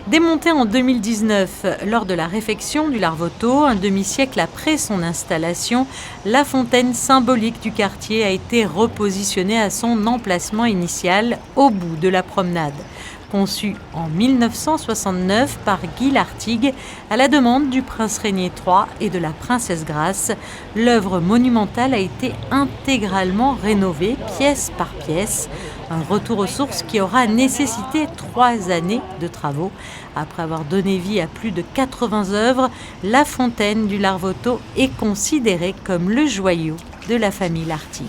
Démontée en 2019 lors de la réfection du Larvoto, un demi-siècle après son installation, la fontaine symbolique du quartier a été repositionnée à son emplacement initial, au bout de la promenade. Conçue en 1969 par Guy Lartigue à la demande du prince Régnier III et de la princesse Grace, l'œuvre monumentale a été intégralement rénovée, pièce par pièce. Un retour aux sources qui aura nécessité 3 années de travaux. Après avoir donné vie à plus de 80 œuvres, la fontaine du Larvoto est considérée comme le joyau de la famille Lartigue.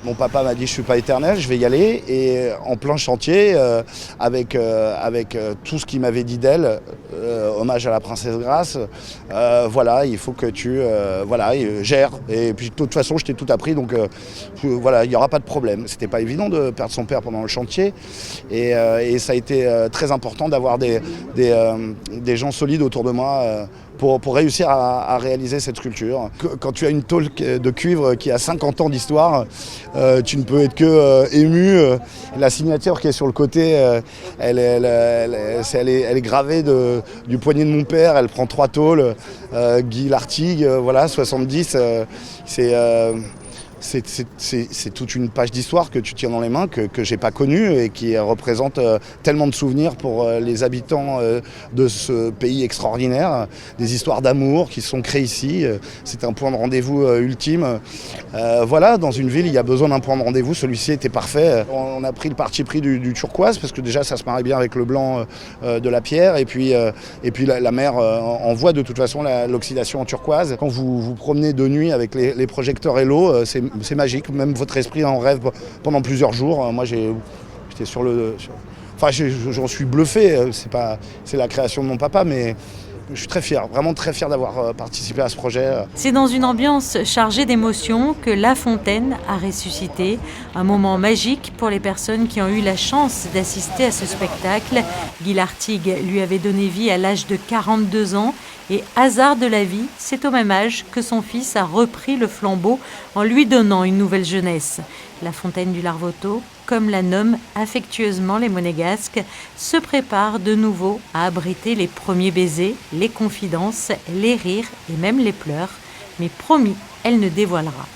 Mon papa m'a dit je suis pas éternel, je vais y aller, et en plein chantier avec tout ce qu'il m'avait dit d'elle, hommage à la princesse Grace, voilà, il faut que tu gères, et puis de toute façon je t'ai tout appris, donc voilà, il n'y aura pas de problème. C'était pas évident de perdre son père pendant le chantier, et ça a été très important d'avoir des gens solides autour de moi pour réussir à réaliser cette sculpture. Quand tu as une tôle de cuivre qui a 50 ans d'histoire, tu ne peux être que ému. La signature qui est sur le côté, elle est gravée du poignet de mon père. Elle prend 3 tôles. Guy Lartigue, voilà, 70. C'est toute une page d'histoire que tu tiens dans les mains, que j'ai pas connue et qui représente tellement de souvenirs pour les habitants de ce pays extraordinaire, des histoires d'amour qui se sont créées ici. C'est un point de rendez-vous ultime. Voilà, dans une ville, il y a besoin d'un point de rendez-vous. Celui-ci était parfait. On a pris le parti pris du turquoise parce que déjà ça se marie bien avec le blanc de la pierre, et puis la mer envoie de toute façon l'oxydation en turquoise. Quand vous vous promenez de nuit avec les projecteurs et l'eau, c'est magique, même votre esprit en rêve pendant plusieurs jours. Moi j'étais j'en suis bluffé, c'est la création de mon papa, mais je suis très fier, vraiment très fier d'avoir participé à ce projet. C'est dans une ambiance chargée d'émotions que la fontaine a ressuscité. Un moment magique pour les personnes qui ont eu la chance d'assister à ce spectacle. Guy Lartigue lui avait donné vie à l'âge de 42 ans. Et hasard de la vie, c'est au même âge que son fils a repris le flambeau en lui donnant une nouvelle jeunesse. La fontaine du Larvoto, comme la nomment affectueusement les Monégasques, se prépare de nouveau à abriter les premiers baisers, les confidences, les rires et même les pleurs. Mais promis, elle ne dévoilera